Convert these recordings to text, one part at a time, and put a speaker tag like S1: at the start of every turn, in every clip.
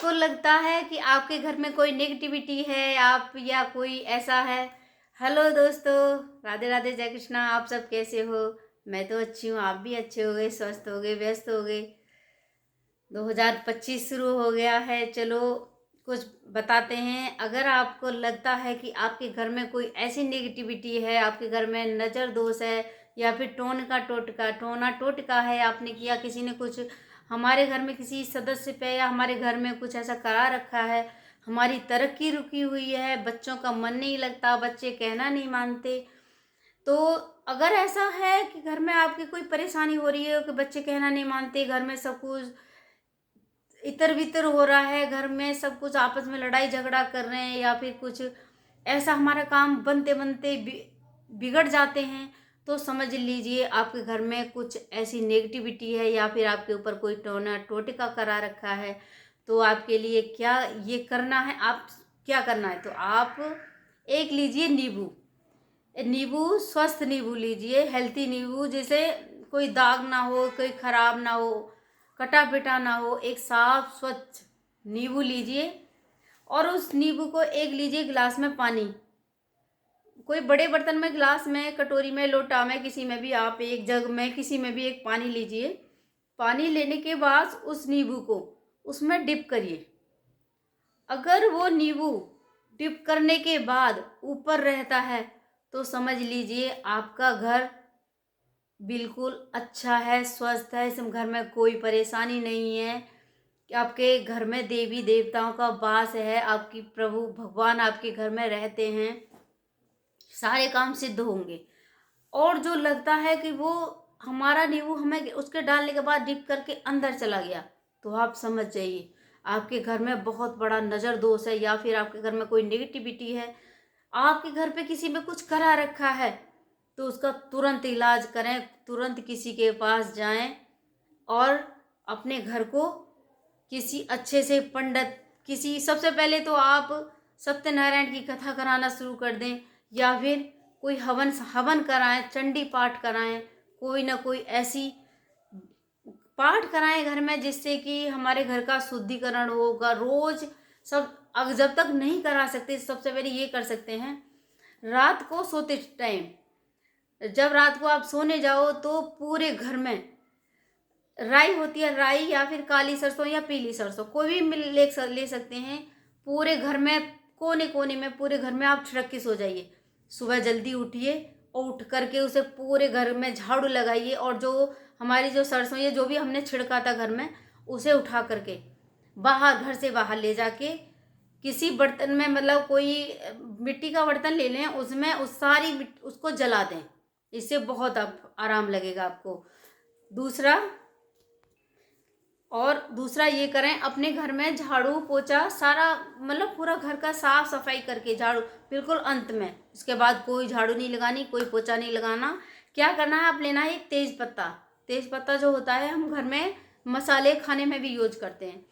S1: आपको लगता है कि आपके घर में कोई नेगेटिविटी है आप या कोई ऐसा है। हेलो दोस्तों, राधे राधे, जय कृष्णा। आप सब कैसे हो? मैं तो अच्छी हूँ, आप भी अच्छे हो गए, स्वस्थ हो गए, व्यस्त हो गए। 2025 शुरू हो गया है। चलो कुछ बताते हैं। अगर आपको लगता है कि आपके घर में कोई ऐसी नेगेटिविटी है, आपके घर में नज़र दोष है या फिर टोना टोटका है, आपने किया, किसी ने कुछ हमारे घर में किसी सदस्य पे या हमारे घर में कुछ ऐसा करा रखा है, हमारी तरक्की रुकी हुई है, बच्चों का मन नहीं लगता, बच्चे कहना नहीं मानते। तो अगर ऐसा है कि घर में आपकी कोई परेशानी हो रही है कि बच्चे कहना नहीं मानते, घर में सब कुछ इतर बितर हो रहा है, घर में सब कुछ आपस में लड़ाई झगड़ा कर रहे हैं या फिर कुछ ऐसा हमारा काम बनते बनते बिगड़ जाते हैं, तो समझ लीजिए आपके घर में कुछ ऐसी नेगेटिविटी है या फिर आपके ऊपर कोई टोना टोटका करा रखा है। तो आपके लिए क्या ये करना है, आप क्या करना है, तो आप एक लीजिए नींबू। नींबू, स्वस्थ नींबू लीजिए, हेल्थी नींबू, जिसे कोई दाग ना हो, कोई खराब ना हो, कटा पिटा ना हो, एक साफ स्वच्छ नींबू लीजिए। और उस नींबू को एक लीजिए गिलास में पानी, कोई बड़े बर्तन में, गिलास में, कटोरी में, लोटा में, किसी में भी, आप एक जग में, किसी में भी एक पानी लीजिए। पानी लेने के बाद उस नींबू को उसमें डिप करिए। अगर वो नींबू डिप करने के बाद ऊपर रहता है तो समझ लीजिए आपका घर बिल्कुल अच्छा है, स्वस्थ है, इस घर में कोई परेशानी नहीं है, कि आपके घर में देवी देवताओं का वास है, आपकी प्रभु भगवान आपके घर में रहते हैं, सारे काम सिद्ध होंगे। और जो लगता है कि वो हमारा नींबू हमें उसके डालने के बाद डिप करके अंदर चला गया, तो आप समझ जाइए आपके घर में बहुत बड़ा नज़र दोष है या फिर आपके घर में कोई नेगेटिविटी है, आपके घर पे किसी में कुछ करा रखा है। तो उसका तुरंत इलाज करें, तुरंत किसी के पास जाएं और अपने घर को किसी अच्छे से पंडित, किसी, सबसे पहले तो आप सत्यनारायण की कथा कराना शुरू कर दें या फिर कोई हवन हवन कराएं, चंडी पाठ कराएं, कोई ना कोई ऐसी पाठ कराएं घर में जिससे कि हमारे घर का शुद्धिकरण होगा रोज। सब अगर जब तक नहीं करा सकते, सबसे पहले ये कर सकते हैं, रात को सोते टाइम, जब रात को आप सोने जाओ तो पूरे घर में राई होती है, राई या फिर काली सरसों या पीली सरसों, कोई भी ले सकते हैं, पूरे घर में कोने कोने में, पूरे घर में आप छिड़क के सो जाइए। सुबह जल्दी उठिए और उठ करके उसे पूरे घर में झाड़ू लगाइए और जो हमारी जो सरसों ये जो भी हमने छिड़का था घर में, उसे उठा करके बाहर, घर से बाहर ले जाके किसी बर्तन में, मतलब कोई मिट्टी का बर्तन ले लें, उसमें उस सारी उसको जला दें। इससे बहुत आराम लगेगा आपको। दूसरा दूसरा ये करें, अपने घर में झाड़ू पोछा सारा, मतलब पूरा घर का साफ सफाई करके, झाड़ू बिल्कुल अंत में, उसके बाद कोई झाड़ू नहीं लगानी, कोई पोछा नहीं लगाना। क्या करना है, आप लेना है एक तेज पत्ता। तेज पत्ता जो होता है हम घर में मसाले खाने में भी यूज करते हैं।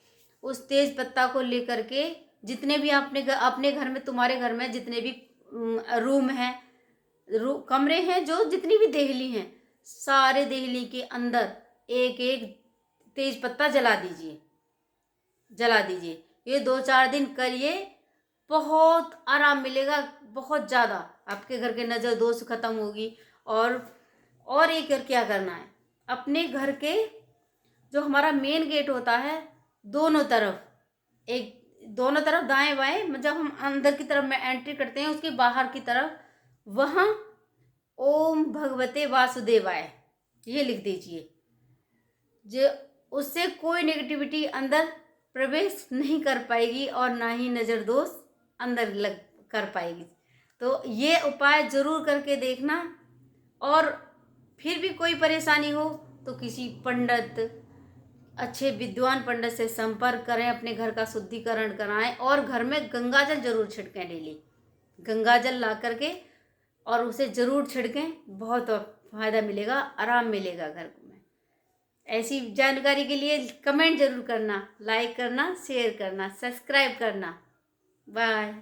S1: उस तेज पत्ता को लेकर के जितने भी अपने घर में, तुम्हारे घर में जितने भी रूम हैं, कमरे हैं, जो जितनी भी देहली हैं, सारे देहली के अंदर एक एक तेज पत्ता जला दीजिए, जला दीजिए। ये 2-4 दिन करिए, बहुत आराम मिलेगा, बहुत ज़्यादा आपके घर के नज़र दोष खत्म होगी। और एक क्या करना है, अपने घर के जो हमारा मेन गेट होता है, दोनों तरफ, दोनों तरफ दाएं बाएं, जब हम अंदर की तरफ में एंट्री करते हैं, उसके बाहर की तरफ वहाँ ओम भगवते वासुदेवाय ये लिख दीजिए। जो उससे कोई नेगेटिविटी अंदर प्रवेश नहीं कर पाएगी और ना ही नज़र दोष अंदर लग कर पाएगी। तो ये उपाय ज़रूर करके देखना। और फिर भी कोई परेशानी हो तो किसी पंडित, अच्छे विद्वान पंडित से संपर्क करें, अपने घर का शुद्धिकरण कराएं और घर में गंगाजल जरूर छिड़कें डेली। गंगाजल ला करके और उसे ज़रूर छिड़कें, बहुत फ़ायदा मिलेगा, आराम मिलेगा घर में। ऐसी जानकारी के लिए कमेंट जरूर करना, लाइक करना, शेयर करना, सब्सक्राइब करना। बाय।